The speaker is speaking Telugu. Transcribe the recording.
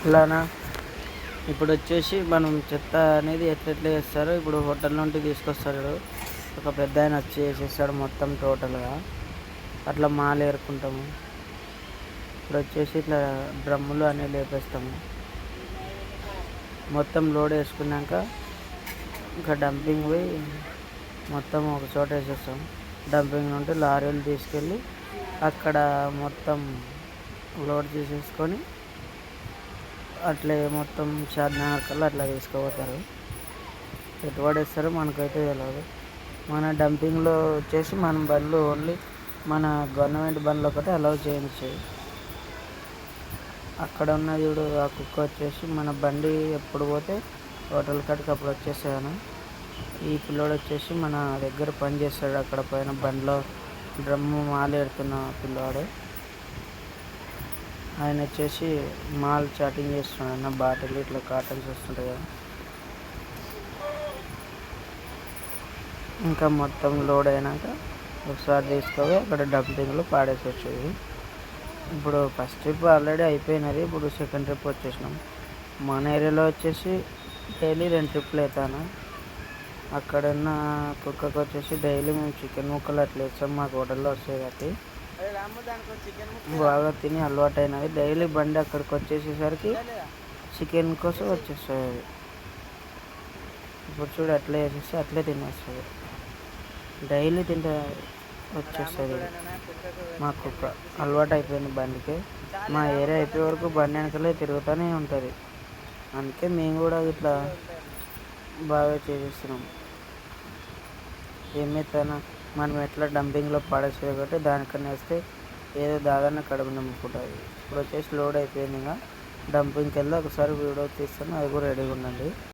ఇలానా ఇప్పుడు వచ్చేసి మనం చెత్త అనేది ఎట్లా చేస్తారో ఇప్పుడు హోటల్ నుండి తీసుకొస్తాడు ఒక పెద్ద ఆయన వచ్చి వేసేస్తాడు మొత్తం టోటల్గా. అట్లా మాలు ఏరుకుంటాము. ఇప్పుడు వచ్చేసి ఇట్లా డ్రమ్ములు అనేవి లేపేస్తాము. మొత్తం లోడ్ వేసుకున్నాక ఇంకా డంపింగ్ పోయి మొత్తం ఒక చోట వేసేస్తాం. డంపింగ్ నుండి లారీలు తీసుకెళ్ళి అక్కడ మొత్తం లోడ్ చేసేసుకొని అట్లే మొత్తం షాద్నగర్ కల్లా అట్లా తీసుకుపోతారు. ఎటు పడేస్తారో మనకైతే తెలియదు. మన డంపింగ్లో వచ్చేసి మన బండ్లు ఓన్లీ మన గవర్నమెంట్ బండ్లు ఒకటి అలౌ చేయించాయి. అక్కడ ఉన్న చూడు ఆ కుక్క వచ్చేసి మన బండి ఎప్పుడు పోతే హోటల్ కాడికి అప్పుడు వచ్చేసాను. ఈ పిల్లోడు వచ్చేసి మన దగ్గర పని చేస్తాడు. అక్కడ పైన బండిలో డ్రమ్ము మాలేడుతున్న పిల్లాడు. ఆయన వచ్చేసి మాల్ చాటింగ్ చేస్తున్నాడు. అన్న బాటిల్ ఇట్లా కాటన్స్ వస్తుంటాయి కదా, ఇంకా మొత్తం లోడ్ అయినాక ఒకసారి తీసుకొని అక్కడ డంపింగ్లో పాడేసి వచ్చేది. ఇప్పుడు ఫస్ట్ ట్రిప్ ఆల్రెడీ అయిపోయినది. ఇప్పుడు సెకండ్ ట్రిప్ వచ్చేసినాం. మన ఏరియాలో వచ్చేసి డైలీ 2 ట్రిప్లు అవుతాను. అక్కడున్న కుక్కకు వచ్చేసి డైలీ మేము చికెన్ ముక్కలు అట్లా వేస్తాం. మాకు హోటల్లో వస్తాయి కాబట్టి బాగా తిని అలవాటు అయినది. డైలీ బండి అక్కడికి వచ్చేసేసరికి చికెన్ కోసం వచ్చేస్తుంది. అది ఇప్పుడు చూడు అట్లే వేసేస్తే అట్లే తినేస్తుంది. డైలీ తింటే వచ్చేస్తుంది. మా కుక్క అలవాటు అయిపోయింది బండికి. మా ఏరియా అయిపోయే వరకు బండి వెనకలే తిరుగుతూనే ఉంటుంది. అందుకే మేము కూడా ఇట్లా బాగా చేసేస్తున్నాం. ఏమైతేనా మనం ఎట్లా డంపింగ్లో పడేసేది కాబట్టి దానికన్నా వేస్తే ఏదో దాదాన కడుపు నమ్ముకుంటుంది. ఇప్పుడు వచ్చేసి లోడ్ అయిపోయింది. ఇంకా డంపింగ్కి వెళ్ళి ఒకసారి వీడియో తీస్తాను. అది కూడా రెడీగా ఉండండి.